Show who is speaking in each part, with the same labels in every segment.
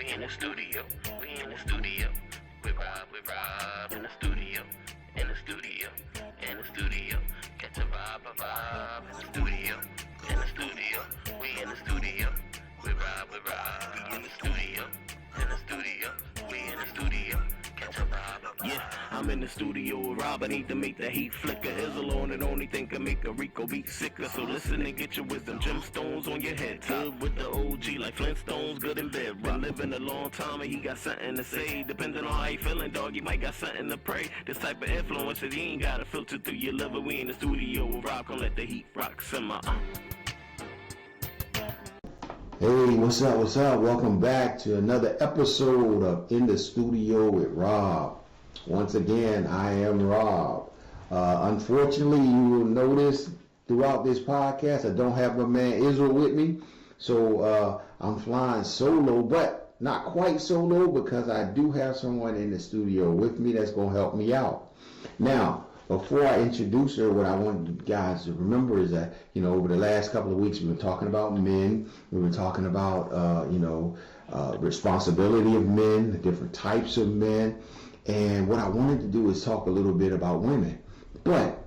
Speaker 1: We in the studio. We in the studio. With Rob in the studio. In the studio. In the studio. Catch a vibe in the studio. In the studio. We in the studio. With Rob in the studio. In the studio. We in the studio. Catch a vibe. Yeah, I'm in the studio with Rob. I need to make the heat flicker. Izzle on it, only thing can make a Rico beat sicker. So listen and get your wisdom. Gemstones on your head. Tub with the OG like Flintstones, good in bed. Been living a long time and he got something to say. Depending on how you feeling, dog, you might got something to pray. This type of influence that you ain't gotta filter through your liver. We in the studio with Rob. Gonna let the heat rock simmer.
Speaker 2: Hey, what's up? What's up? Welcome back to another episode of In the Studio with Rob. Once again, I am Rob. Unfortunately, you will notice throughout this podcast, I don't have my man Izzle with me. So I'm flying solo, but not quite solo because I do have someone in the studio with me that's going to help me out. Now, before I introduce her, what I want you guys to remember is that, over the last couple of weeks, we've been talking about men. We've been talking about, responsibility of men, the different types of men. And what I wanted to do is talk a little bit about women. But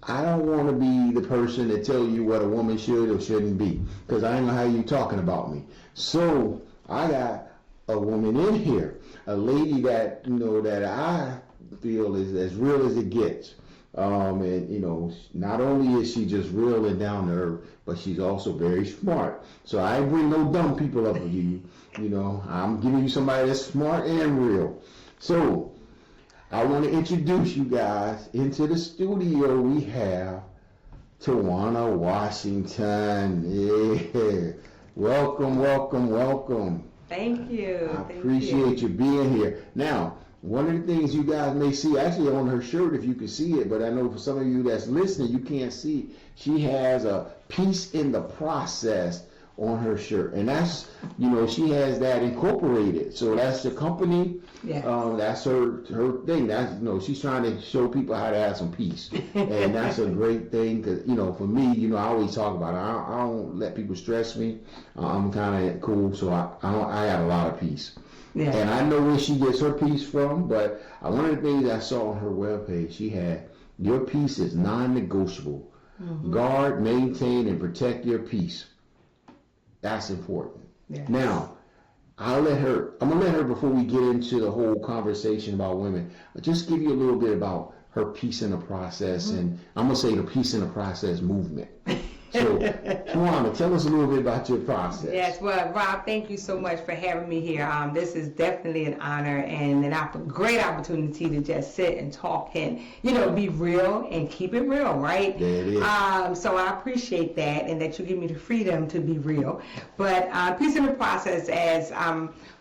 Speaker 2: I don't want to be the person to tell you what a woman should or shouldn't be, because I know how you talking about me. So I got a woman in here, a lady that, that I feel is as real as it gets. Not only is she just real and down to earth, but she's also very smart. So I ain't bring no dumb people up with you. I'm giving you somebody that's smart and real. So I want to introduce you guys into the studio. We have Tawana Washington. Yeah. Welcome.
Speaker 3: Thank you.
Speaker 2: I appreciate you being here. Now, one of the things you guys may see, actually on her shirt, if you can see it, but I know for some of you that's listening, you can't see, she has a Peace in the Process on her shirt. And that's, she has that incorporated. So that's the company.
Speaker 3: Yeah.
Speaker 2: That's her thing. That's, she's trying to show people how to have some peace. And that's a great thing because, for me, I always talk about it. I don't let people stress me. I'm kind of cool, so I got a lot of peace. Yeah. And I know where she gets her peace from, but one of the things I saw on her webpage, she had, your peace is non-negotiable. Mm-hmm. Guard, maintain, and protect your peace. That's important. Yes. Now, I'm going to let her, before we get into the whole conversation about women, just give you a little bit about her Peace in the Process, mm-hmm. and I'm going to say the Peace in the Process movement. So, Tawana, tell us a little bit about your process.
Speaker 3: Yes, well, Rob, thank you so much for having me here. This is definitely an honor and a great opportunity to just sit and talk and, be real and keep it real, right?
Speaker 2: There it is.
Speaker 3: So I appreciate that and that you give me the freedom to be real. But Peace in the Process, as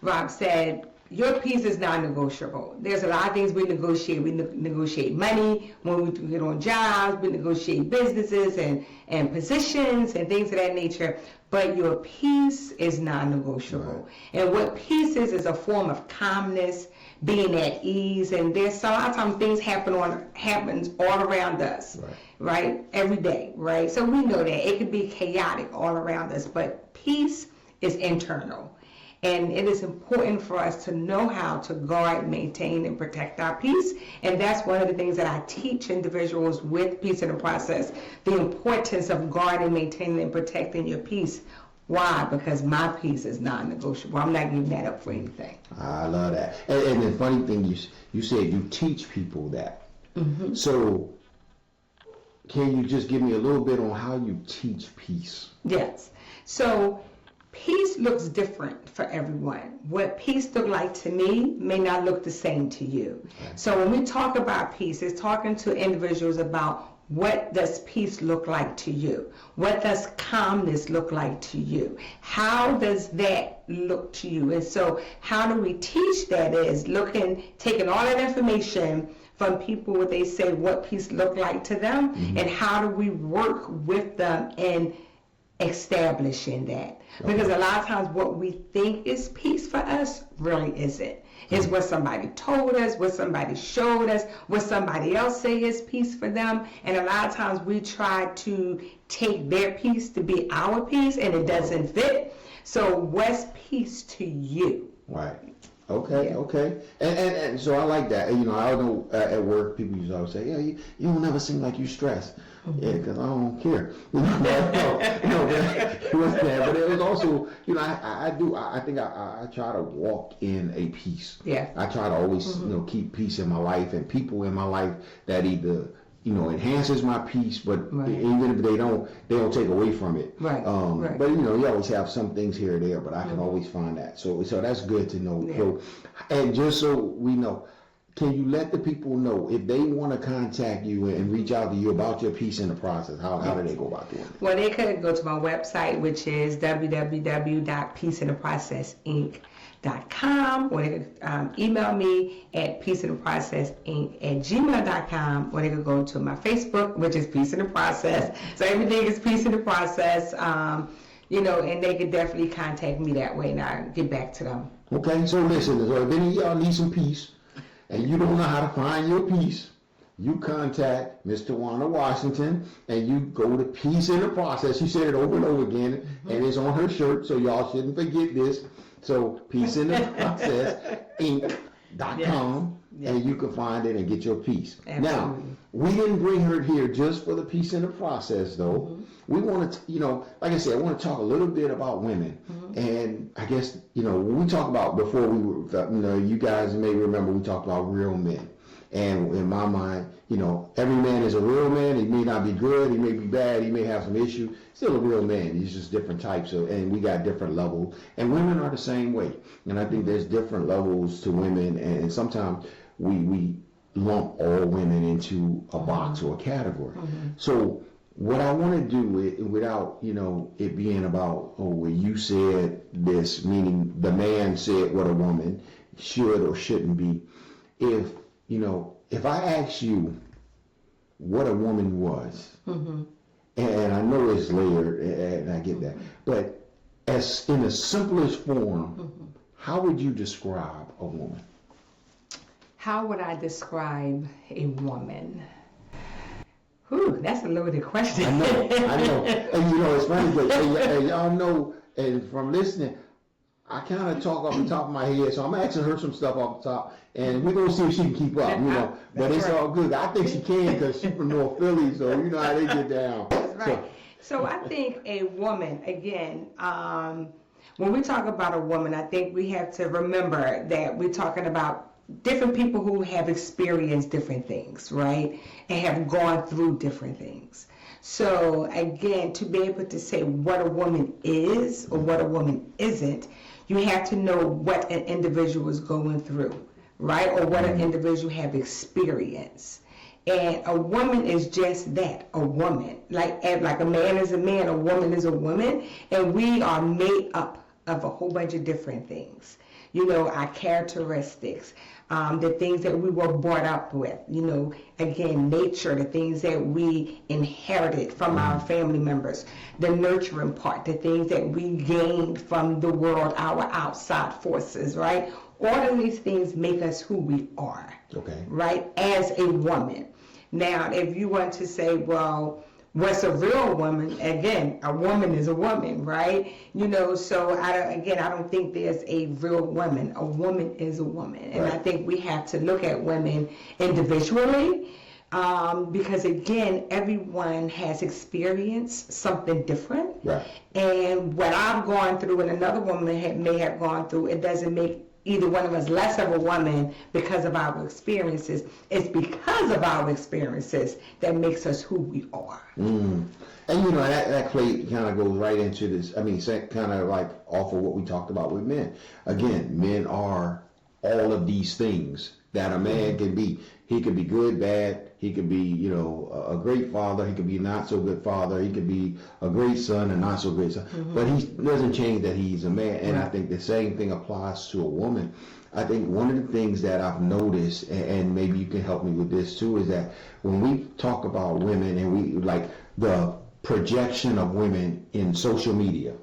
Speaker 3: Rob said, your peace is non-negotiable. There's a lot of things we negotiate. We negotiate money when we get on jobs. We negotiate businesses and positions and things of that nature. But your peace is non-negotiable. Right. And what peace is a form of calmness, being at ease. And there's a lot of times things happens all around us, right? Every day, right? So we know that it could be chaotic all around us, but peace is internal. And it is important for us to know how to guard, maintain, and protect our peace. And that's one of the things that I teach individuals with Peace in the Process, the importance of guarding, maintaining, and protecting your peace. Why? Because my peace is non-negotiable. I'm not giving that up for anything.
Speaker 2: I love that. And the funny thing, you said you teach people that. Mm-hmm. So can you just give me a little bit on how you teach peace?
Speaker 3: Yes. So peace looks different for everyone. What peace look like to me may not look the same to you. Okay. So when we talk about peace, it's talking to individuals about what does peace look like to you? What does calmness look like to you? How does that look to you? And so how do we teach that is taking all that information from people what they say what peace look like to them, mm-hmm. and how do we work with them in establishing that. Okay. Because a lot of times what we think is peace for us really isn't. It's what somebody told us, what somebody showed us, what somebody else say is peace for them. And a lot of times we try to take their peace to be our peace and it doesn't fit. So what's peace to you?
Speaker 2: Right. Okay.
Speaker 3: Yeah.
Speaker 2: Okay. And so I like that. You know, I know at work people used to always say, "Yeah, you don't never seem like you stressed." Yeah, because I don't care. It wasn't that, but it was also, you know, I think I try to walk in a peace.
Speaker 3: Yeah.
Speaker 2: I try to always, you know, keep peace in my life and people in my life that either, you know, enhances my peace, but even if they don't take away from it.
Speaker 3: Right. Right.
Speaker 2: But you know, you always have some things here or there, but I can always find that. So that's good to know.
Speaker 3: Yeah.
Speaker 2: So, and just so we know, can you let the people know if they want to contact you and reach out to you about your Peace in the Process? How do they go about doing it?
Speaker 3: Well, they could go to my website, which is www.peaceintheprocessinc.com, or they could email me at peaceintheprocessinc@gmail.com, or they could go to my Facebook, which is Peace in the Process. So everything is Peace in the Process, you know, and they could definitely contact me that way, and I'll get back to them.
Speaker 2: Okay, so listen, so if any of y'all need some peace, and you don't know how to find your peace, you contact Miss Tawana Washington, and you go to Peace in the Process. She said it over and over again, and it's on her shirt, so y'all shouldn't forget this. So Peace in the Process Inc.com, and you can find it and get your peace.
Speaker 3: Absolutely.
Speaker 2: Now, we didn't bring her here just for the Peace in the Process, though. We want to, you know, like I said, I want to talk a little bit about women. And I guess, you know, when we talk about before we were, you know, you guys may remember we talked about real men. And in my mind, you know, every man is a real man. He may not be good, he may be bad, he may have some issue. Still a real man. He's just different types of, and we got different levels. And women are the same way. And I think there's different levels to women, and sometimes we lump all women into a box or a category. So what I want to do, without, you know, it being about, oh, well, you said this, meaning the man said what a woman should or shouldn't be. If, you know, if I ask you what a woman was, and I know it's layered, and I get that, but as in the simplest form, how would you describe a woman?
Speaker 3: How would I describe a woman? Whew, that's a loaded question.
Speaker 2: I know. And you know, it's funny, but and y'all know, and from listening, I kind of talk off the top of my head, so I'm asking her some stuff off the top, and we're going to see if she can keep up, you know. But it's all good. I think she can because she's from North Philly, so you know how they get down.
Speaker 3: That's right. So I think a woman, again, when we talk about a woman, I think we have to remember that we're talking about different people who have experienced different things, right? And have gone through different things. So again, to be able to say what a woman is or what a woman isn't, you have to know what an individual is going through, right? Or what an individual have experienced. And a woman is just that, a woman. Like a man is a man, a woman is a woman, and we are made up of a whole bunch of different things. You know, our characteristics, the things that we were brought up with, you know, again, nature, the things that we inherited from our family members, the nurturing part, the things that we gained from the world, our outside forces, right? All of these things make us who we are, right, as a woman. Now, if you want to say, well, what's a real woman? Again, a woman is a woman, right? You know, so I don't think there's a real woman. A woman is a woman. And I think we have to look at women individually because, again, everyone has experienced something different. Right. And what I've gone through and another woman may have gone through, it doesn't make either one of us less of a woman because of our experiences. It's because of our experiences that makes us who we are.
Speaker 2: And you know, that play kind of goes right into this, I mean, kind of like off of what we talked about with men. Again, men are all of these things that a man can be. He could be good, bad. He could be, you know, a great father. He could be a not so good father. He could be a great son, a not so great son. But he doesn't change that he's a man. And I think the same thing applies to a woman. I think one of the things that I've noticed, and maybe you can help me with this too, is that when we talk about women and we like the projection of women in social media,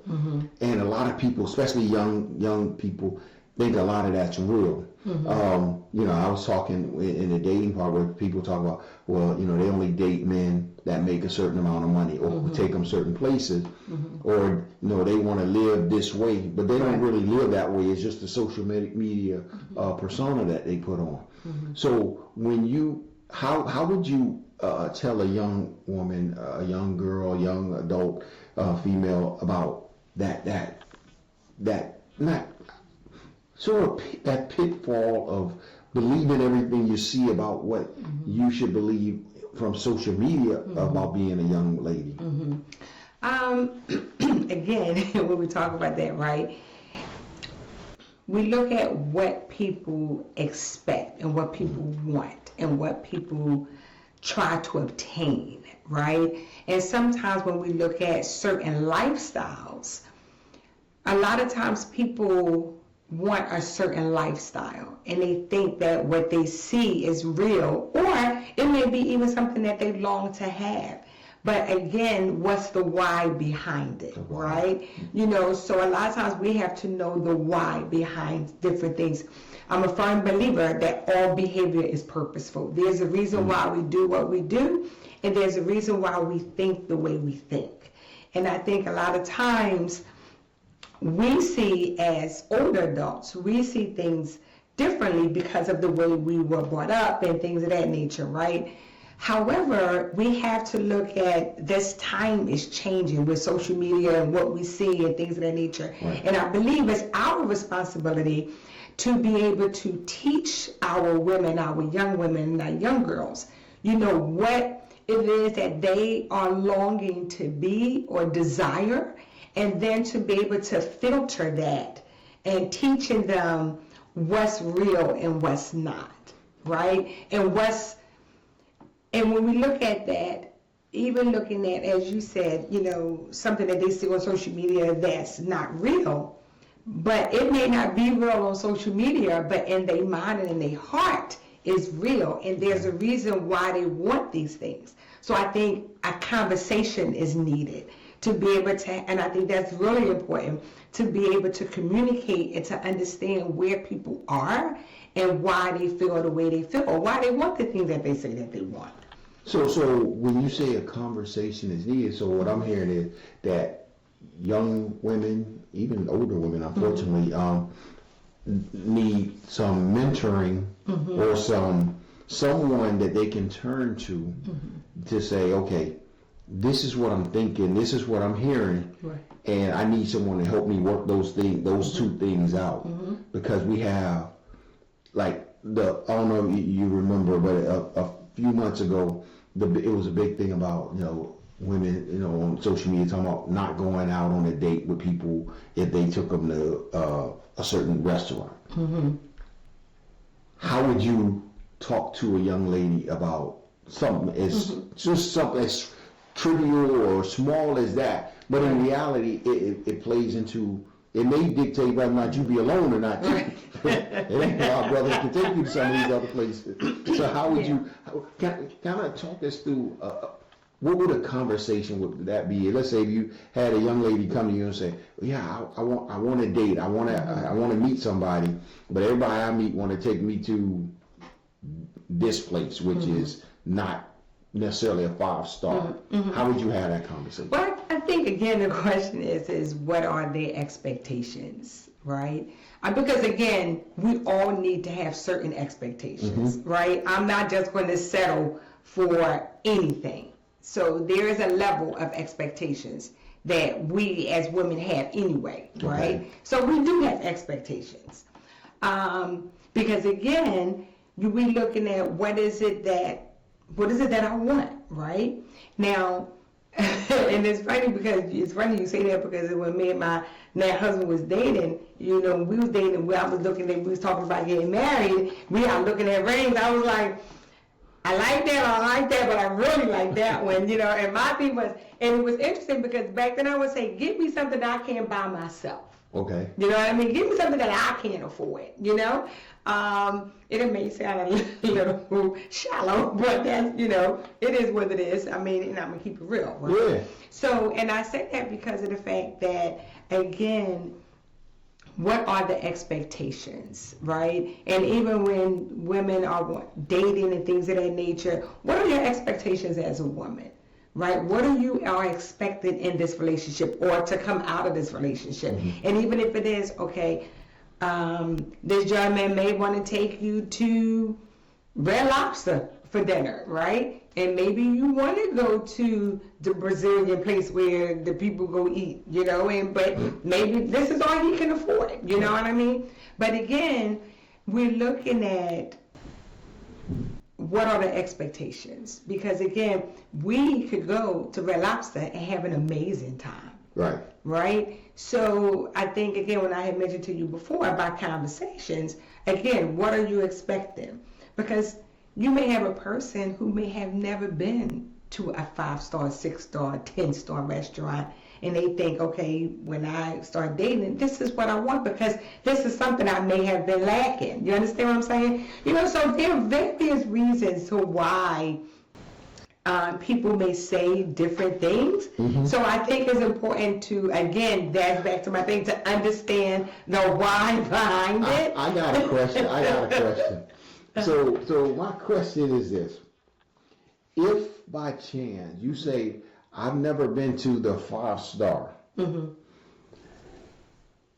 Speaker 2: and a lot of people, especially young people, think a lot of that's real. I was talking in the dating part where people talk about, well, they only date men that make a certain amount of money or take them certain places, or they want to live this way, but they don't really live that way. It's just the social media persona that they put on. So how would you tell a young woman, a young girl, a young adult female about that not sort of that pitfall of believing everything you see about what you should believe from social media about being a young lady?
Speaker 3: Again, when we talk about that, right, we look at what people expect and what people want and what people try to obtain, right? And sometimes when we look at certain lifestyles, a lot of times people want a certain lifestyle and they think that what they see is real, or it may be even something that they long to have. But again, what's the why behind it, right? So a lot of times we have to know the why behind different things. I'm a firm believer that all behavior is purposeful. There's a reason why we do what we do, and there's a reason why we think the way we think. And I think a lot of times we see, as older adults, we see things differently because of the way we were brought up and things of that nature, right? However, we have to look at this time is changing with social media and what we see and things of that nature. Right. And I believe it's our responsibility to be able to teach our women, our young women, our young girls, what it is that they are longing to be or desire, and then to be able to filter that and teaching them what's real and what's not, right? And when we look at that, even looking at, as you said, something that they see on social media that's not real, but it may not be real on social media, but in their mind and in their heart is real, and there's a reason why they want these things. So I think a conversation is needed to be able to, and I think that's really important, to be able to communicate and to understand where people are and why they feel the way they feel, or why they want the things that they say that they want.
Speaker 2: So when you say a conversation is needed, so what I'm hearing is that young women, even older women, unfortunately, need some mentoring or someone that they can turn to say, okay, this is what I'm thinking, this is what I'm hearing, right, and I need someone to help me work those two things out, because we have, like, I don't know if you remember, but a few months ago, it was a big thing about, women, on social media talking about not going out on a date with people if they took them to a certain restaurant. How would you talk to a young lady about something just something as trivial or small as that, but in reality it plays into, it may dictate whether or not you be alone or not. It ain't our brothers can take you to some of these other places. So how would you kind of talk us through what would a conversation would that be? Let's say if you had a young lady come to you and say, yeah, I want a date, I want to meet somebody, but everybody I meet want to take me to this place, which is not necessarily a 5-star. How would you have that conversation?
Speaker 3: Well, I think again the question is what are their expectations, right? Because again, we all need to have certain expectations, right? I'm not just going to settle for anything. So there is a level of expectations that we as women have anyway, right? Okay. So we do have expectations. Because again, we looking at what is it that I want, right? Now, and it's funny you say that, because when me and my now husband was dating, we was dating, I was talking about getting married, we are looking at rings, I was like, I like that, but I really like that one, and my thing was, and it was interesting because back then I would say, give me something that I can't buy myself.
Speaker 2: Okay.
Speaker 3: You know what I mean? Give me something that I can't afford, It may sound a little shallow, but that's, it is what it is. I mean, and I'm going to keep it real. Right? Yeah. So, and I say that because of the fact that, again, what are the expectations, right? And even when women are dating and things of that nature, what are your expectations as a woman, right? What are expected in this relationship or to come out of this relationship? Mm-hmm. And even if it is, okay, this young man may want to take you to Red Lobster for dinner, right? And maybe you want to go to the Brazilian place where the people go eat, but maybe this is all he can afford, you know what I mean? But again, we're looking at what are the expectations? Because again, we could go to Red Lobster and have an amazing time.
Speaker 2: Right.
Speaker 3: Right? So I think, again, when I had mentioned to you before about conversations, again, what are you expecting? Because you may have a person who may have never been to a 5-star, 6-star, 10-star restaurant, and they think, okay, when I start dating, this is what I want because this is something I may have been lacking. You understand what I'm saying? So there are various reasons to why people may say different things. Mm-hmm. So I think it's important to, again, that's back to my thing, to understand the why behind it.
Speaker 2: I got a question. So my question is this. If by chance you say, I've never been to the 5-star, mm-hmm.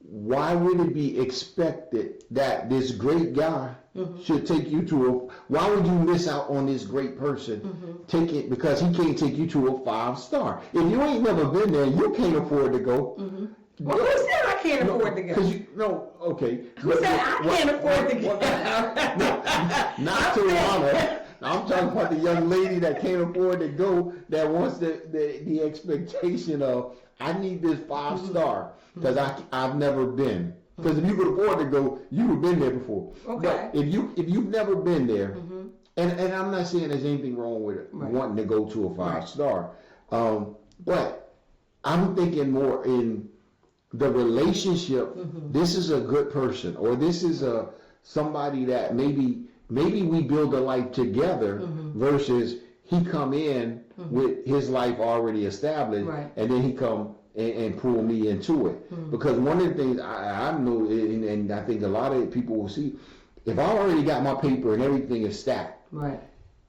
Speaker 2: why would it be expected that this great guy mm-hmm. should take you to why would you miss out on this great person mm-hmm. Because he can't take you to a 5-star? If you ain't never been there, you can't afford to go. Mm-hmm.
Speaker 3: Well, who said I can't afford to go?
Speaker 2: Okay.
Speaker 3: Who said I can't afford to go?
Speaker 2: Not Tawana. I'm talking about the young lady that can't afford to go, that wants the expectation of, I need this 5-star because I've never been. Because if you could afford to go, you would have been there before.
Speaker 3: Okay.
Speaker 2: But if you've never been there, mm-hmm. and I'm not saying there's anything wrong with it, right. wanting to go to a 5-star, but I'm thinking more in the relationship. Mm-hmm. This is a good person, or this is somebody that maybe we build a life together mm-hmm. versus he come in mm-hmm. with his life already established, right. and then he come and pull me into it. Mm-hmm. Because one of the things I know, and I think a lot of people will see, if I already got my paper and everything is stacked,
Speaker 3: right.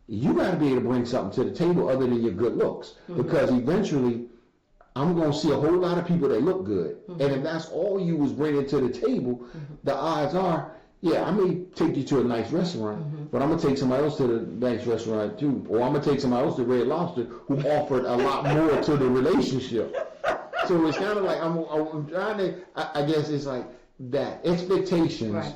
Speaker 2: you got to be able to bring something to the table other than your good looks. Mm-hmm. Because eventually, I'm going to see a whole lot of people that look good. Mm-hmm. And if that's all you was bringing to the table, mm-hmm. the odds are, yeah, I may take you to a nice restaurant, mm-hmm. but I'm going to take somebody else to the nice restaurant too. Or I'm going to take somebody else to Red Lobster who offered a lot more to the relationship. So it's kind of like I'm trying to, I guess it's like that, expectations.
Speaker 3: Right.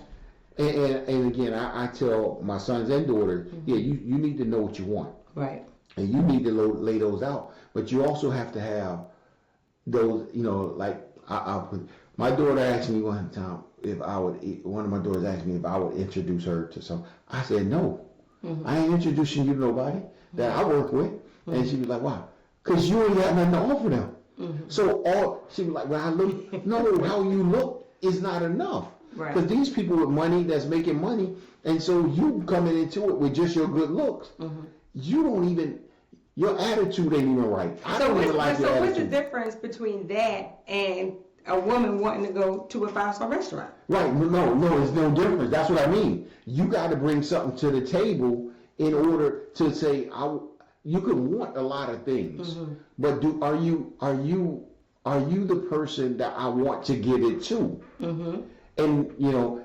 Speaker 2: And again, I tell my sons and daughters, mm-hmm. yeah, you need to know what you want.
Speaker 3: Right.
Speaker 2: And you need to lay those out. But you also have to have those, like my daughter asked me one time one of my daughters asked me if I would introduce her to some. I said, no, mm-hmm. I ain't introducing you to nobody that I work with. Mm-hmm. And she was like, wow, because you ain't got nothing to offer them. Mm-hmm. So she was like, well, I look, no, how you look is not enough. Because right. these people with money that's making money, and so you coming into it with just your good looks, mm-hmm. you don't even, your attitude ain't even right. I don't even like your attitude. So
Speaker 3: what's the difference between that and a woman wanting to go to a 5-star restaurant?
Speaker 2: Right. No, it's no difference. That's what I mean. You got to bring something to the table in order to say, you can want a lot of things, mm-hmm. but are you the person that I want to give it to? Mm-hmm. And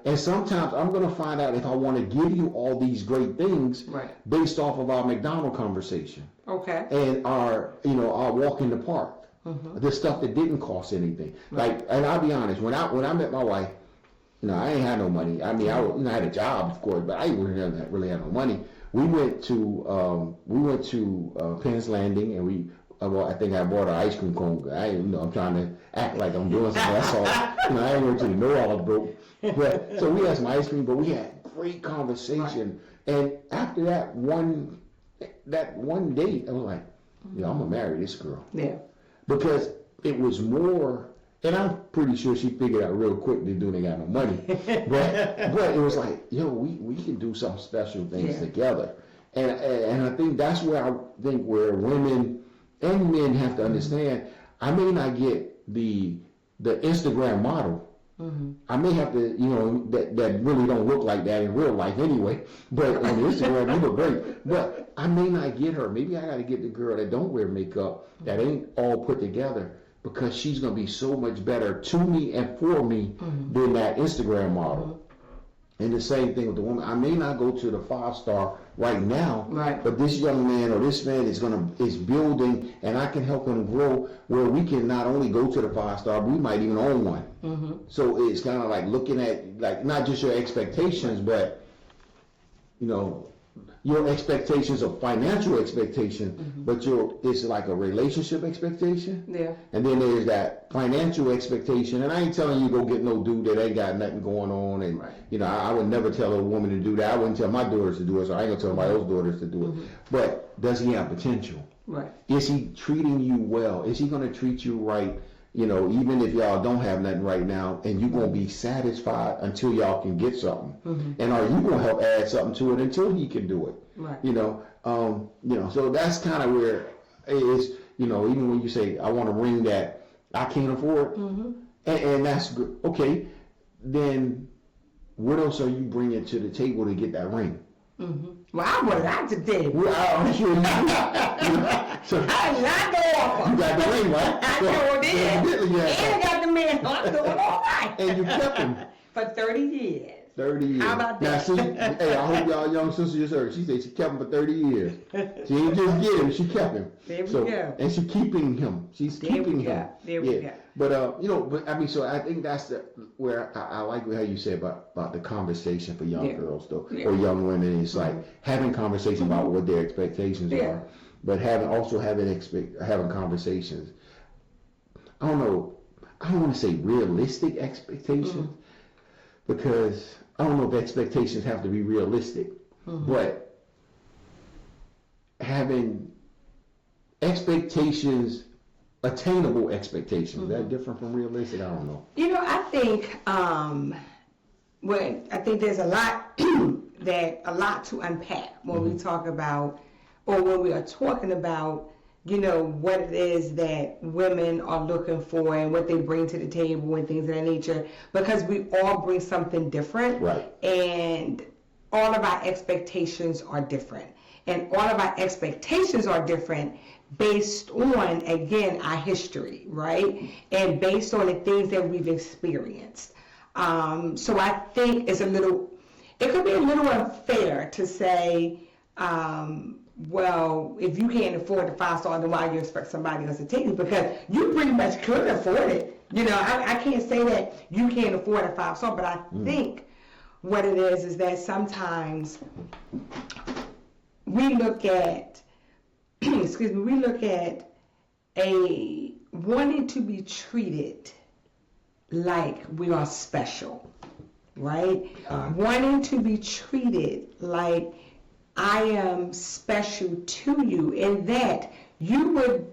Speaker 2: and sometimes I'm going to find out if I want to give you all these great things
Speaker 3: right.
Speaker 2: based off of our McDonald's conversation.
Speaker 3: Okay.
Speaker 2: And our walk in the park. Mm-hmm. The stuff that didn't cost anything. Right. Like, and I'll be honest, when I met my wife, I ain't had no money. I mean, I had a job, of course, but I didn't really have no money. We went to Penn's Landing, and I think I bought an ice cream cone. I'm trying to act like I'm doing something. That's all. I ain't going to know all broke. But so we had some ice cream, but we had great conversation. Right. And after that one date, I was like, I'm gonna marry this girl.
Speaker 3: Yeah.
Speaker 2: Because it was more, and I'm pretty sure she figured out real quick they ain't got no money. but it was like, we can do some special things together. And I think that's where where women and men have to understand, I may not get the Instagram model, I may have to, that really don't look like that in real life anyway. But on Instagram, you look great. But I may not get her. Maybe I got to get the girl that don't wear makeup, that ain't all put together, because she's gonna be so much better to me and for me than that Instagram model. And the same thing with the woman. I may not go to the 5-star right now,
Speaker 3: Right.
Speaker 2: but this young man or this man is building, and I can help him grow where we can not only go to the 5-star, but we might even own one. So it's kind of like looking at, like, not just your expectations, but your expectations of financial expectation, but it's like a relationship expectation.
Speaker 3: Yeah.
Speaker 2: And then there's that financial expectation, and I ain't telling you go get no dude that ain't got nothing going on, and I would never tell a woman to do that. I wouldn't tell my daughters to do it, so I ain't gonna tell my own daughters to do it. But does he have potential?
Speaker 3: Right.
Speaker 2: Is he treating you well? Is he gonna treat you right? Even if y'all don't have nothing right now, and you're gonna be satisfied until y'all can get something. And are you gonna help add something to it until he can do it?
Speaker 3: Right.
Speaker 2: So that's kind of where it is. Even when you say I want a ring that I can't afford, and that's good. Okay, then what else are you bringing to the table to get that ring?
Speaker 3: Well, I was out today.
Speaker 2: Well, I'm sure you. So,
Speaker 3: I not the offer.
Speaker 2: you got the ring, right?
Speaker 3: I sure did.
Speaker 2: Evidently you had
Speaker 3: And I got the man. I'm doing all right.
Speaker 2: and you kept him.
Speaker 3: For 30 years.
Speaker 2: 30 years.
Speaker 3: How about
Speaker 2: now,
Speaker 3: that?
Speaker 2: See, hey, I hope y'all young sisters just heard. She said she kept him for 30 years. She didn't just get him, she kept him.
Speaker 3: There we
Speaker 2: so,
Speaker 3: go.
Speaker 2: And she's keeping him. She's
Speaker 3: There
Speaker 2: keeping
Speaker 3: we go.
Speaker 2: him.
Speaker 3: There we go.
Speaker 2: But so I think that's where I like how you say about the conversation for young girls, though, or young women. It's like having conversation about what their expectations are, but having conversations. I don't want to say realistic expectations, because I don't know if expectations have to be realistic, but having expectations, attainable expectations, is that different from realistic? I don't know.
Speaker 3: I think I think there's a lot to unpack when we talk about, or when we are talking about, what it is that women are looking for and what they bring to the table and things of that nature, because we all bring something different.
Speaker 2: Right.
Speaker 3: And all of our expectations are different. And all of our expectations are different based on, again, our history, right? And based on the things that we've experienced. So I think it could be a little unfair to say, well, if you can't afford the 5-star, then why you expect somebody else to take it? Because you pretty much could afford it. I can't say that you can't afford a 5-star, but I think what it is that sometimes we look at, we look at a wanting to be treated like we are special, right? Wanting to be treated like I am special to you, and that you would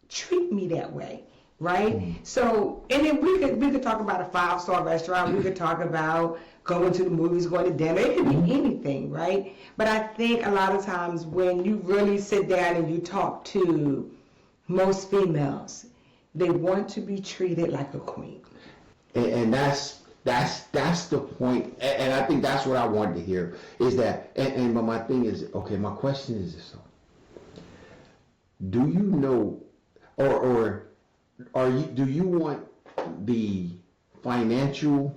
Speaker 3: treat me that way, right? So, and then we could talk about a 5-star restaurant. We could talk about going to the movies, going to dinner. It could be anything, right? But I think a lot of times when you really sit down and you talk to most females, they want to be treated like a queen.
Speaker 2: And that's the point, and I think that's what I wanted to hear, is that, but my thing is, okay, my question is this, do you know, or do you want the financial,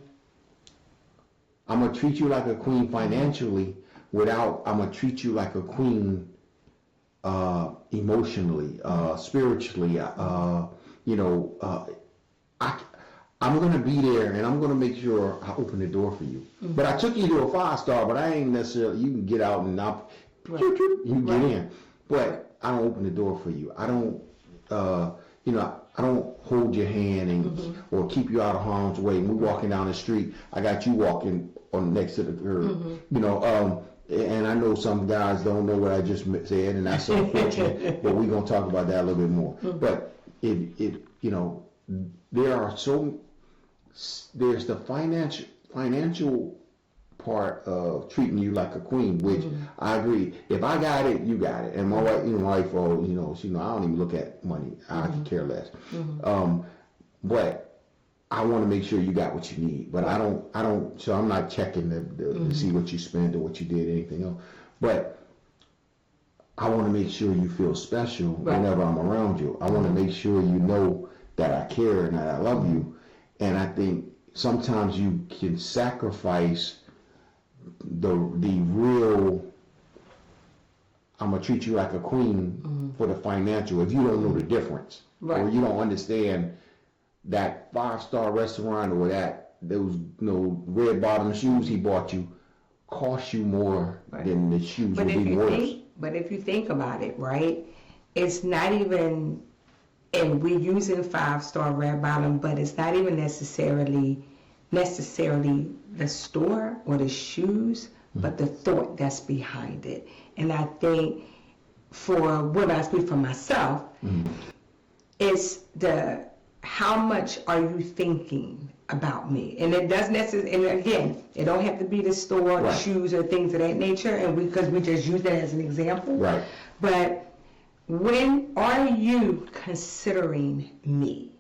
Speaker 2: I'm going to treat you like a queen financially, without I'm going to treat you like a queen emotionally, spiritually, I'm going to be there, and I'm going to make sure I open the door for you. But I took you to a 5-star, but I ain't necessarily, you can get out and you can get in. But I don't open the door for you. I don't, I don't hold your hand or keep you out of harm's way. And we're walking down the street, I got you walking on next to the curb, and I know some guys don't know what I just said, and that's unfortunate, but we're going to talk about that a little bit more. But there's the financial part of treating you like a queen, which I agree. If I got it, you got it. And my wife, I don't even look at money. I could care less. But I want to make sure you got what you need, but I don't. So I'm not checking to see what you spent or what you did, anything else. But I want to make sure you feel special whenever I'm around you. I want to make sure you know that I care and that I love you. And I think sometimes you can sacrifice the real, I'm going to treat you like a queen for the financial if you don't know the difference.
Speaker 3: Right.
Speaker 2: Or you don't understand that 5-star restaurant or those red bottom shoes he bought you cost you more than the shoes would be worth.
Speaker 3: But if you think about it, right, it's not even, and we're using 5-star red bottom, but it's not even necessarily the store or the shoes, but the thought that's behind it. And I think for women, I speak for myself, it's how much are you thinking about me? And it doesn't necessarily, and again, it don't have to be the store, the shoes, or things of that nature, and because we just use that as an example.
Speaker 2: Right.
Speaker 3: But when are you considering me?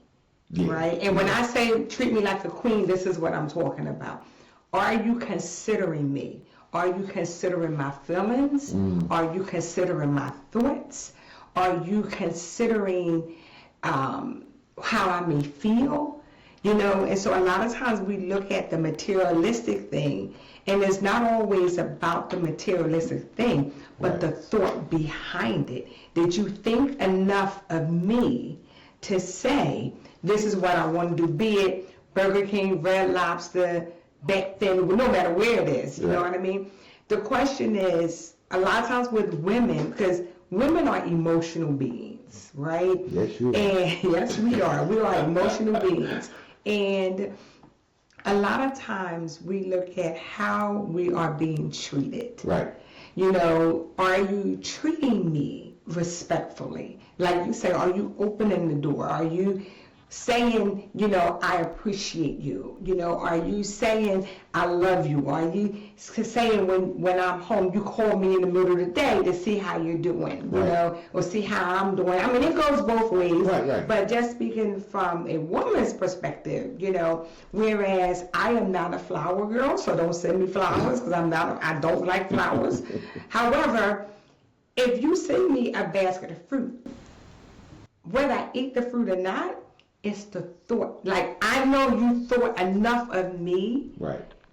Speaker 2: Yeah.
Speaker 3: Right? And when I say treat me like a queen, this is what I'm talking about. Are you considering me? Are you considering my feelings? Are you considering my thoughts? Are you considering how I may feel? You know, and so a lot of times we look at the materialistic thing, and it's not always about the materialistic thing, but the thought behind it. Did you think enough of me to say, this is what I want to do, be it Burger King, Red Lobster, back then, no matter where it is, you know what I mean? The question is, a lot of times with women, because women are emotional beings, right?
Speaker 2: Yes, you are.
Speaker 3: And yes, we are. We are emotional beings. And a lot of times we look at how we are being treated.
Speaker 2: Right.
Speaker 3: You know, are you treating me respectfully? Like you say, are you opening the door? Are you saying, you know, I appreciate you? You know, are you saying I love you? Are you saying when I'm home, you call me in the middle of the day to see how you're doing, you know, or see how I'm doing? I mean, it goes both ways.
Speaker 2: Right.
Speaker 3: But just speaking from a woman's perspective, you know, whereas I am not a flower girl, so don't send me flowers because I don't like flowers. However, if you send me a basket of fruit, whether I eat the fruit or not, it's the thought. Like, I know you thought enough of me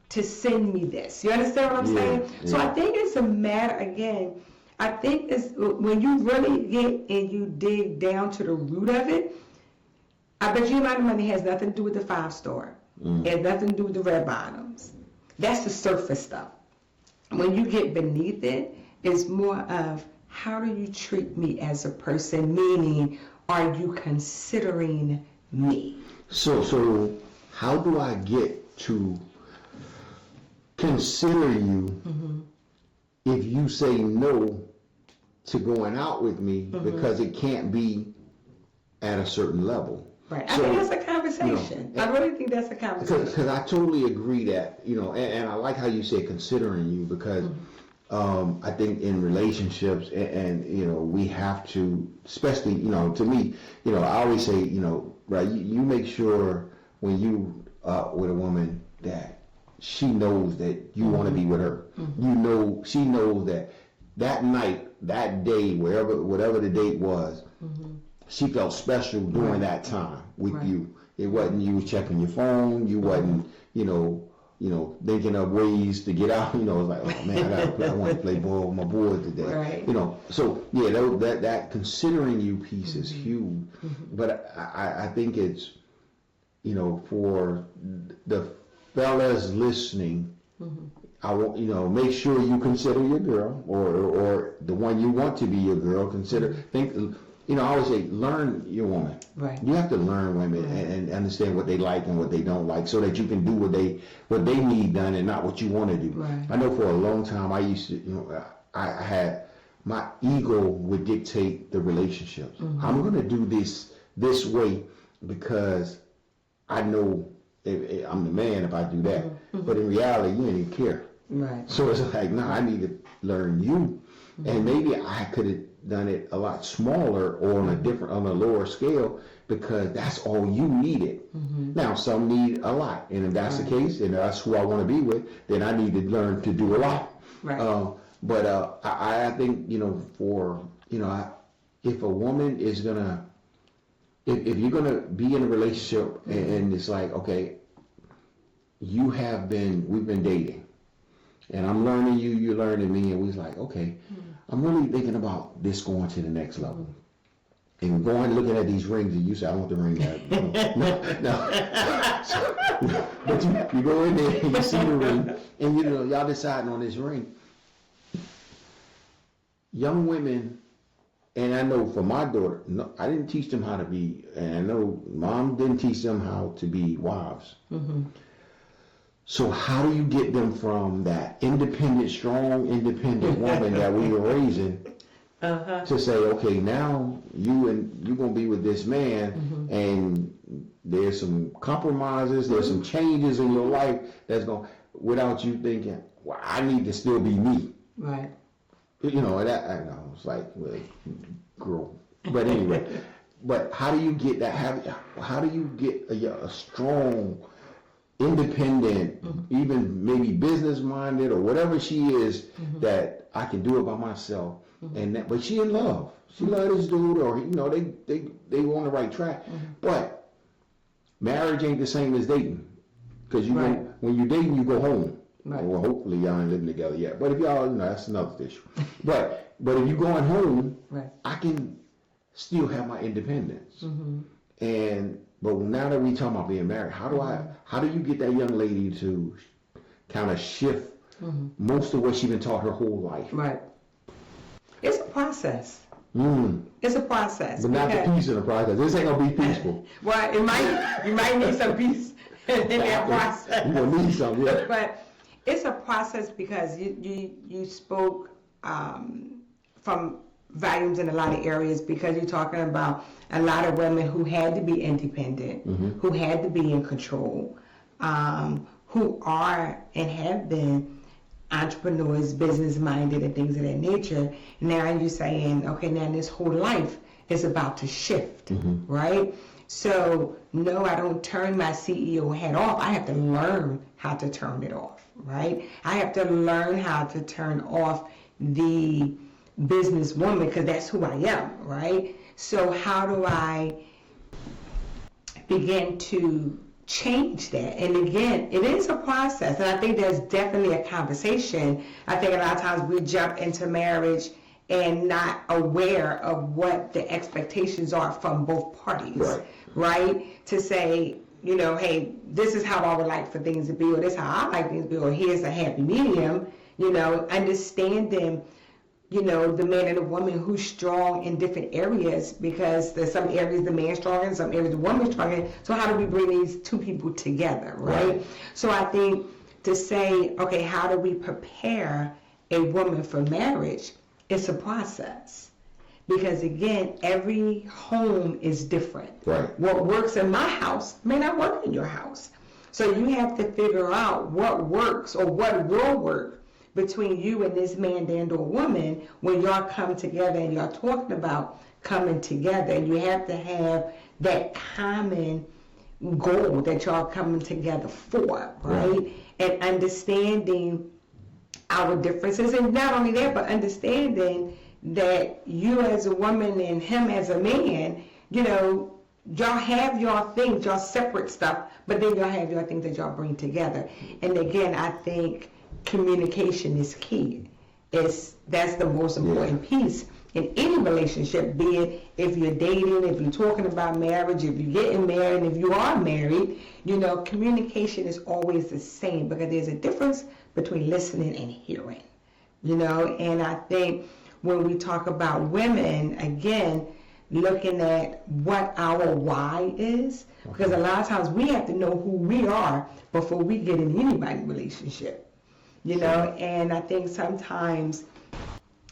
Speaker 3: to send me this. You understand what I'm saying?
Speaker 2: Yeah.
Speaker 3: So I think it's a matter, again, I think it's when you really get and you dig down to the root of it, I bet you amount of money has nothing to do with the 5-star. It has nothing to do with the red bottoms. That's the surface stuff. When you get beneath it, it's more of how do you treat me as a person, meaning are you considering me?
Speaker 2: So how do I get to consider you if you say no to going out with me because it can't be at a certain level?
Speaker 3: Right. I think that's a conversation. I really think that's a conversation.
Speaker 2: Because I totally agree that, you know, and I like how you say considering you, because I think in relationships and you know, we have to, especially, you know, to me, you know, I always say, you know, right, you make sure when you with a woman that she knows that you want to be with her. You know, she knows that night, that day, whatever the date was, she felt special during that time with you. It wasn't you checking your phone. You wasn't, you know, thinking of ways to get out. You know, it's like, oh man, I want to play ball with my boys today.
Speaker 3: Right.
Speaker 2: You know, so yeah, that considering you piece is huge. But I think it's, you know, for the fellas listening, I want, you know, make sure you consider your girl or the one you want to be your girl. Think. You know, I always say, learn your woman. Right. You have to learn women and understand what they like and what they don't like, so that you can do what they need done and not what you want to do.
Speaker 3: Right.
Speaker 2: I know for a long time I used to, you know, I had my ego would dictate the relationships. I'm going to do this way because I know if I'm the man if I do that. But in reality, you didn't even care.
Speaker 3: Right.
Speaker 2: So it's like, no, I need to learn you, and maybe I could have done it a lot smaller or on a lower scale, because that's all you needed. Now, some need a lot, and if that's the case, and that's who I want to be with, then I need to learn to do a lot.
Speaker 3: Right.
Speaker 2: But I think, if a woman is gonna, if you're gonna be in a relationship and it's like, okay, we've been dating, and I'm learning you, you're learning me, and we're like, okay, I'm really thinking about this going to the next level. And going looking at these rings, and you say, I want the ring that. No. But you go in there and you see the ring, and y'all deciding on this ring. Young women, and I know for my daughter, no, I didn't teach them how to be, and I know mom didn't teach them how to be wives. So how do you get them from that strong, independent woman that we were raising to say, okay, now you're gonna be with this man, and there's some compromises, there's some changes in your life that's going, without you thinking, well, I need to still be me.
Speaker 3: Right.
Speaker 2: That I know it's like, well, girl. But anyway, but how do you get that? How do you get a strong, independent, even maybe business minded or whatever she is, that I can do it by myself, but she in love. She love this dude, or they were on the right track. But marriage ain't the same as dating, because when you're dating, you go home. Right. Well, hopefully y'all ain't living together yet. But if y'all, that's another issue. But if you're going home, I can still have my independence. But now that we talking about being married, how do you get that young lady to kind of shift most of what she's been taught her whole life?
Speaker 3: Right. It's a process. It's a process.
Speaker 2: But not the peace in the process. This ain't gonna be peaceful.
Speaker 3: Well, you might need some peace in that process.
Speaker 2: You're gonna need some, yeah.
Speaker 3: But it's a process because you spoke from volumes in a lot of areas, because you're talking about a lot of women who had to be independent, who had to be in control, who are and have been entrepreneurs, business minded, and things of that nature. Now you're saying, okay, now this whole life is about to shift, right? So no, I don't turn my CEO hat off. I have to learn how to turn it off, right? I have to learn how to turn off the businesswoman, because that's who I am, right? So how do I begin to change that? And again, it is a process, and I think there's definitely a conversation. I think a lot of times we jump into marriage and not aware of what the expectations are from both parties, right? To say, hey, this is how I would like for things to be, or this is how I like things to be, or here's a happy medium, understanding, the man and the woman who's strong in different areas, because there's some areas the man's strong in, some areas the woman's strong in. So how do we bring these two people together, right? So I think to say, okay, how do we prepare a woman for marriage? It's a process. Because again, every home is different. Right. What works in my house may not work in your house. So you have to figure out what works or what will work between you and this man and or woman when y'all come together and y'all talking about coming together. And you have to have that common goal that y'all coming together for, right? And understanding our differences, and not only that, but understanding that you as a woman and him as a man, y'all have y'all things, y'all separate stuff, but then y'all have y'all things that y'all bring together. And again, I think communication is key. That's the most important piece in any relationship, be it if you're dating, if you're talking about marriage, if you're getting married, and if you are married, communication is always the same, because there's a difference between listening and hearing, and I think when we talk about women, again, looking at what our why is, because a lot of times we have to know who we are before we get in anybody's relationship, and I think sometimes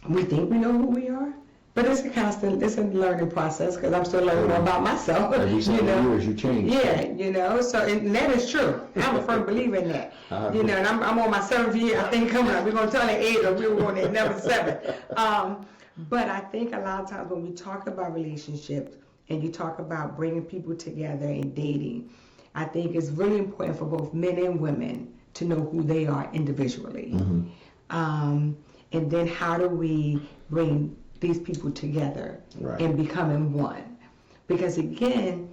Speaker 3: we think we know who we are, but it's a learning process, because I'm still learning more about myself.
Speaker 2: Every 7 years you change.
Speaker 3: Yeah, so and that is true. I'm a firm believer in that. And I'm on my 7th year, I think, coming up. We're going to tell that 8, or we're going to number 7. But I think a lot of times when we talk about relationships, and you talk about bringing people together and dating, I think it's really important for both men and women to know who they are individually. And then how do we bring these people together and becoming one? Because again,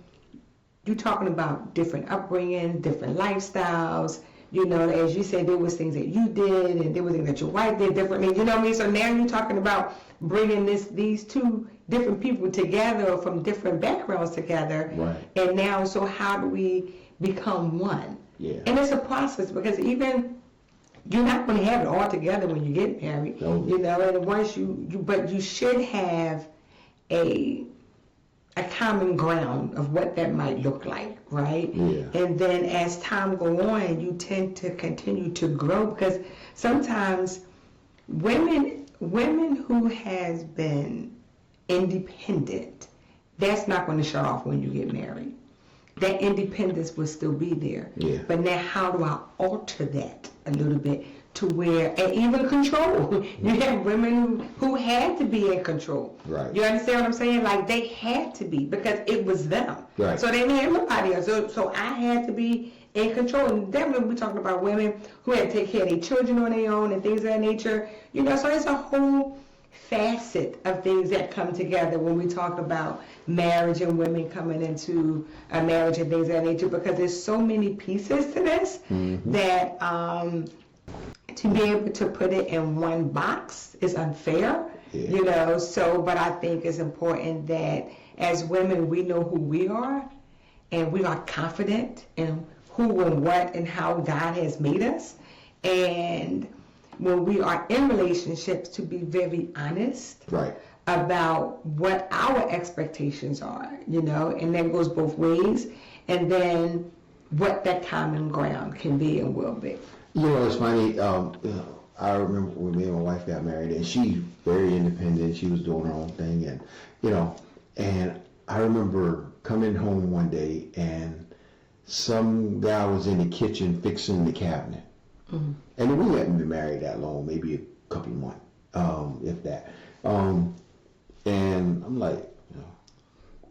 Speaker 3: you're talking about different upbringing, different lifestyles. You know, as you said, there was things that you did and there was things that your wife did differently. You know what I mean? So now you're talking about bringing these two different people together from different backgrounds together. And now, so how do we become one? And it's a process, because even you're not going to have it all together when you get married. You know, and once but you should have a common ground of what that might look like, right? And then as time go on, you tend to continue to grow, because sometimes women who has been independent, that's not going to shut off when you get married. That independence will still be there. But now how do I alter that a little bit to where, and even control. You have women who had to be in control. You understand what I'm saying? Like, they had to be, because it was them. So they didn't have nobody else. So I had to be in control. And definitely we're talking about women who had to take care of their children on their own and things of that nature. You know, so it's a whole facet of things that come together when we talk about marriage and women coming into a marriage and things of that nature, because there's so many pieces to this that to be able to put it in one box is unfair, you know. So, but I think it's important that as women, we know who we are, and we are confident in who and what and how God has made us. And when we are in relationships, to be very honest about what our expectations are, you know, and that goes both ways, and then what that common ground can be and will be.
Speaker 2: You know, it's funny. You know, I remember when me and my wife got married, and she's very independent. She was doing her own thing, and you know, and I remember coming home one day, and some guy was in the kitchen fixing the cabinet, and we hadn't been married that long, maybe a couple of months, if that. And I'm like, you know,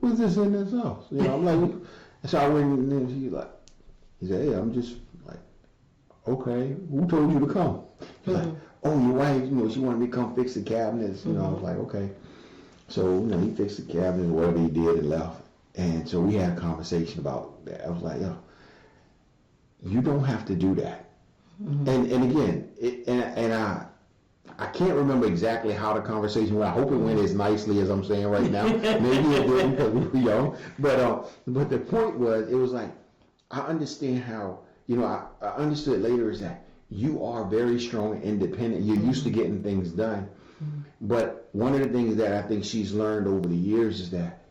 Speaker 2: what's this in this house? You know, I'm like, so I went in, and he said, hey, I'm just. Okay, who told you to come? He's like, oh, your wife, you know, she wanted me to come fix the cabinets. You know, I was like, okay. So, you know, he fixed the cabinets, whatever he did, and left. And so we had a conversation about that. I was like, yo, you don't have to do that. And again, I can't remember exactly how the conversation went. I hope it went as nicely as I'm saying right now. Maybe it didn't, because we were young. But the point was, it was like, I understand how. You know, I understood later is that you are very strong and independent. You're used to getting things done. But one of the things that I think she's learned over the years is that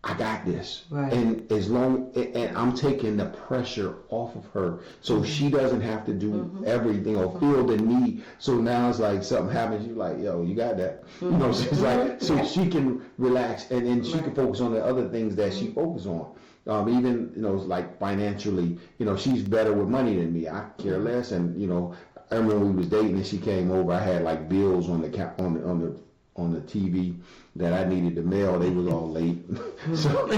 Speaker 2: I got this. And as long, and I'm taking the pressure off of her, so she doesn't have to do everything or feel the need. So now it's like something happens, you're like, yo, you got that. You know, so it's like, so she can relax, and she can focus on the other things that she focuses on. Even, you know, like financially, you know, she's better with money than me. I care less. And, you know, I remember we was dating and she came over. I had like bills on the TV that I needed to mail. They was all late. So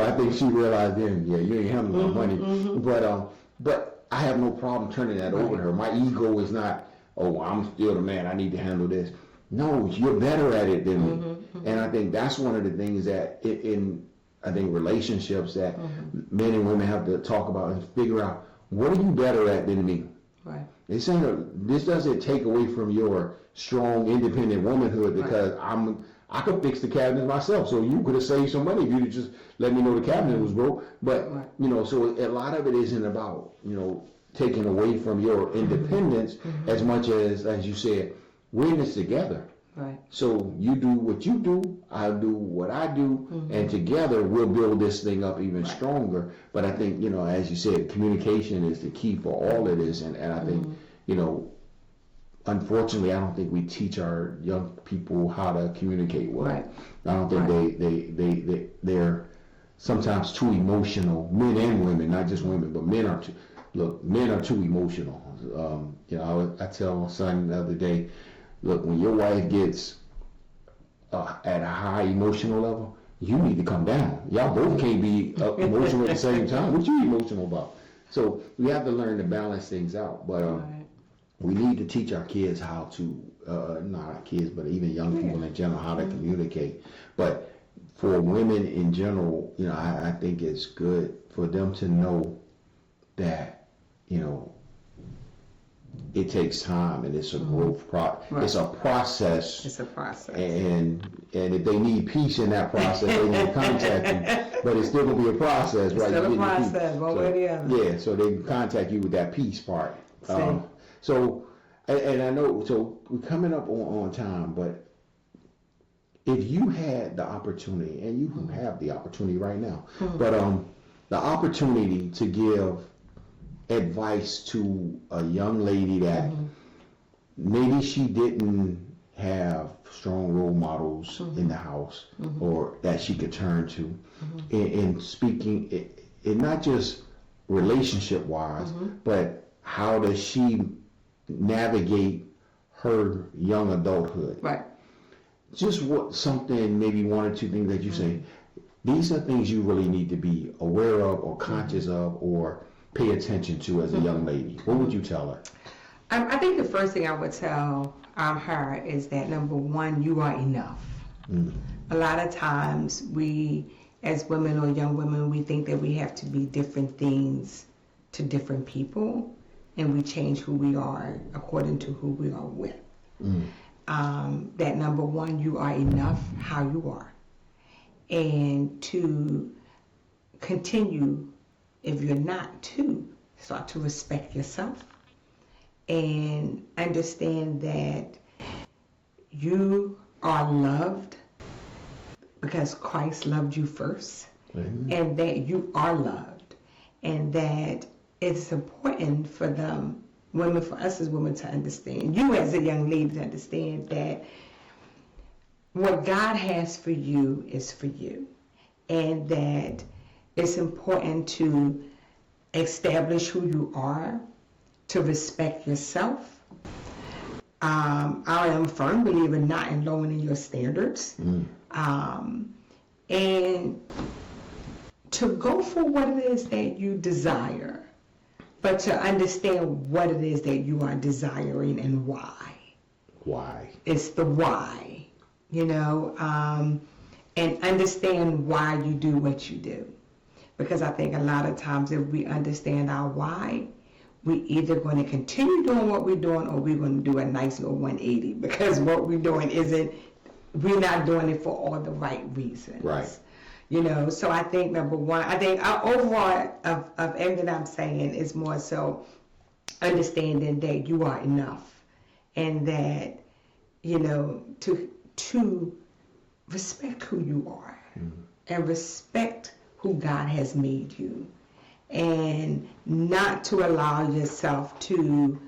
Speaker 2: I think she realized then, yeah, you ain't handling my money. But I have no problem turning that over to her. My ego is not, oh, I'm still the man, I need to handle this. No, you're better at it than me. And I think that's one of the things that I think relationships that men and women have to talk about and figure out, what are you better at than me? This doesn't take away from your strong, independent womanhood, because I could fix the cabinet myself. So you could have saved some money if you just let me know the cabinet was broke. But you know, so a lot of it isn't about, you know, taking away from your independence as much as you said, we're in this together. So you do what you do, I'll do what I do, and together we'll build this thing up even stronger. But I think, you know, as you said, communication is the key for all of this, and I think, you know, unfortunately, I don't think we teach our young people how to communicate well. I don't think they're sometimes too emotional, men and women, not just women, but men are too emotional. You know, I tell my son the other day, look, when your wife gets at a high emotional level, you need to come down. Y'all both can't be emotional at the same time. What you emotional about? So we have to learn to balance things out. But we need to teach our kids how to, not our kids, but even young people in general, how to communicate. But for women in general, you know, I think it's good for them to know that, you know, it takes time and it's a growth it's a process.
Speaker 3: It's a process.
Speaker 2: And if they need peace in that process, they need to contact you. But it's still gonna be a process, right?
Speaker 3: Still a process, one way or the other.
Speaker 2: Yeah, so they can contact you with that peace part. So, and I know, so we're coming up on time, but if you had the opportunity, and you have the opportunity right now, but the opportunity to give advice to a young lady that maybe she didn't have strong role models in the house or that she could turn to in speaking it not just relationship wise but how does she navigate her young adulthood,
Speaker 3: Right.
Speaker 2: just what something, maybe one or two things that you say, these are things you really need to be aware of or conscious of or pay attention to as a young lady. What would you tell her?
Speaker 3: I think the first thing I would tell her is that, number one, you are enough. A lot of times we, as women or young women, we think that we have to be different things to different people, and we change who we are according to who we are with. That number one, you are enough how you are. And to continue, if you're not, to start to respect yourself and understand that you are loved because Christ loved you first, and that you are loved, and that it's important for them, women, for us as women to understand, you as a young lady to understand that what God has for you is for you, and that it's important to establish who you are, to respect yourself. I am a firm believer not in lowering your standards, and to go for what it is that you desire, but to understand what it is that you are desiring and why.
Speaker 2: Why?
Speaker 3: It's the why, you know, and understand why you do what you do. Because I think a lot of times if we understand our why, we either going to continue doing what we're doing or we're going to do a nice little 180, because what we're doing we're not doing it for all the right reasons.
Speaker 2: Right.
Speaker 3: You know, so I think number one, I think overall of everything I'm saying is more so understanding that you are enough, and that, you know, to respect who you are and respect who God has made you, and not to allow yourself to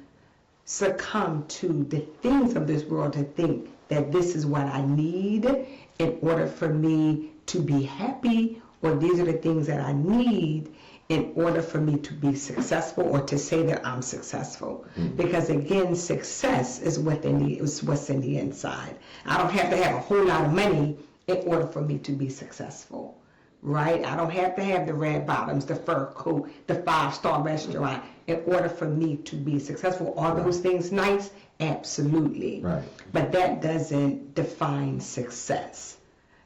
Speaker 3: succumb to the things of this world, to think that this is what I need in order for me to be happy, or these are the things that I need in order for me to be successful, or to say that I'm successful. Because again, success is what's in the inside. I don't have to have a whole lot of money in order for me to be successful, right? I don't have to have the red bottoms, the fur coat, the 5-star restaurant in order for me to be successful. Are those things nice? Absolutely.
Speaker 2: Right.
Speaker 3: But that doesn't define success.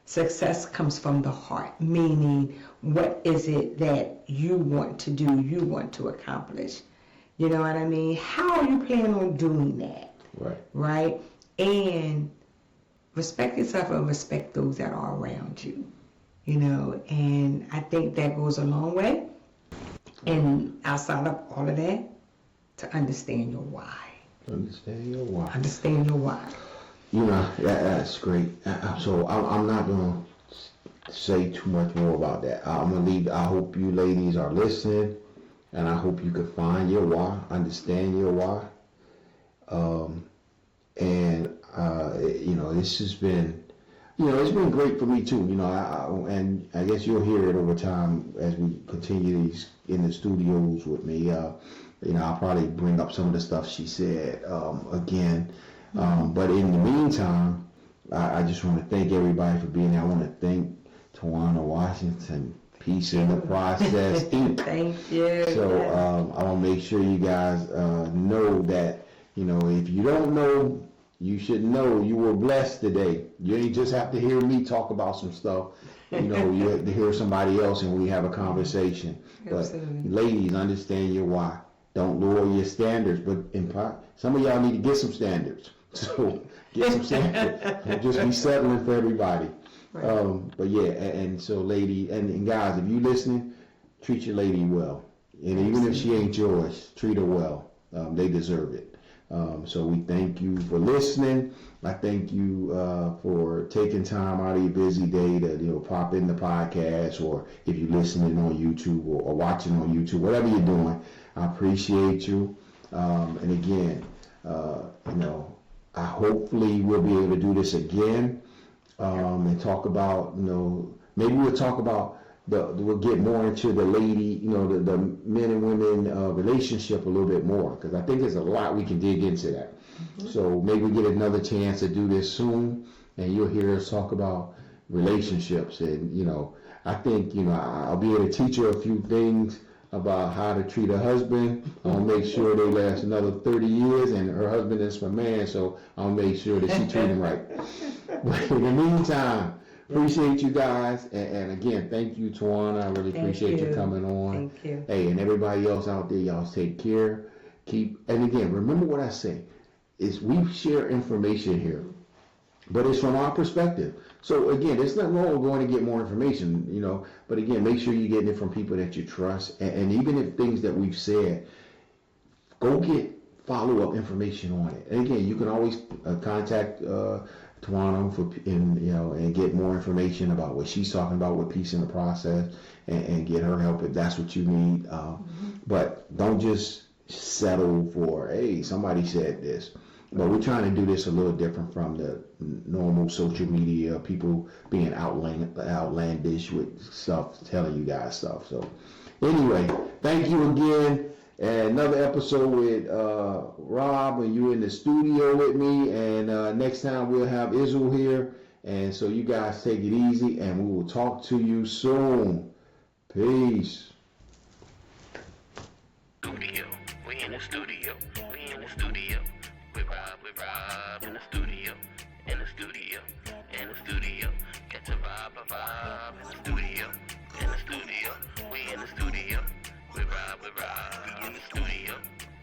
Speaker 3: Success comes from the heart, meaning what is it that you want to do, you want to accomplish. You know what I mean? How are you planning on doing that?
Speaker 2: Right.
Speaker 3: Right? And respect yourself and respect those that are around you. You know, and I think that goes a long way. And outside of all of that, to understand your why.
Speaker 2: Understand your why.
Speaker 3: Understand your why.
Speaker 2: You know, that's great. So I'm not going to say too much more about that. I'm going to leave. I hope you ladies are listening, and I hope you can find your why, understand your why. You know, this has been, you know, it's been great for me too. You know, and I guess you'll hear it over time as we continue these in the studios with me. You know, I'll probably bring up some of the stuff she said again. But in the meantime, I just want to thank everybody for being here. I want to thank Tawana Washington, Peace in the Process, Inc.
Speaker 3: Thank you.
Speaker 2: So
Speaker 3: Yes.
Speaker 2: I want to make sure you guys know that, if you don't know, you should know you were blessed today. You ain't just have to hear me talk about some stuff. You have to hear somebody else and we have a conversation. But
Speaker 3: Absolutely.
Speaker 2: ladies, understand your why. Don't lower your standards, but some of y'all need to get some standards. So get some standards. Don't just be settling for everybody.
Speaker 3: Right.
Speaker 2: But yeah, and so lady, and guys, if you listening, treat your lady well. And even if she ain't yours, treat her well. They deserve it. So we thank you for listening. I thank you for taking time out of your busy day to pop in the podcast, or if you're listening on YouTube or watching on YouTube, whatever you're doing, I appreciate you. And again, I hopefully we'll be able to do this again and talk about, maybe we'll talk about we'll get more into the lady, the men and women relationship a little bit more, because I think there's a lot we can dig into that. So maybe we get another chance to do this soon, and you'll hear us talk about relationships. And I think I'll be able to teach her a few things about how to treat her husband. I'll make sure they last another 30 years, and her husband is my man, so I'll make sure that she treat him right. But in the meantime, appreciate you guys, and again, thank you, Tawana. I really appreciate you coming on.
Speaker 3: Thank you.
Speaker 2: Hey, and everybody else out there, y'all take care. And again, remember what I say, is we share information here, but it's from our perspective. So again, there's nothing wrong with going to get more information, but again, make sure you're getting it from people that you trust. And even if things that we've said, go get follow-up information on it. And again, you can always contact Tawana and get more information about what she's talking about with Peace in the Process, and get her help if that's what you need. But don't just settle for, hey, somebody said this. But we're trying to do this a little different from the normal social media, people being outlandish with stuff, telling you guys stuff. So anyway, thank you again. And another episode with Rob, and you in the studio with me. And next time we'll have Israel here. And so you guys take it easy, and we will talk to you soon. Peace.
Speaker 1: Studio. We in the studio. We in the studio. With Rob in the studio. In the studio. In the studio. Catch a vibe in the studio. In the studio. We in the studio. With Rob. We in the studio.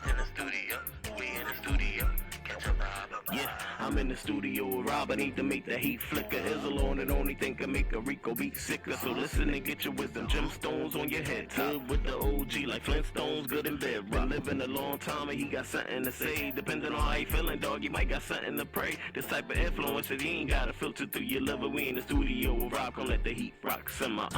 Speaker 1: In the studio. We in the studio. Catch a vibe. Yeah, I'm in the studio with Rob. I need to make the heat flicker. His alone and only thing can make a Rico beat sicker. So listen and get your wisdom. Gemstones on your head. Good with the OG like Flintstones. Good in bed. Been living a long time and he got something to say. Depending on how he feeling, dog, he might got something to pray. This type of influence that he ain't got to filter through your liver. We in the studio with Rob. Come let the heat rock simmer.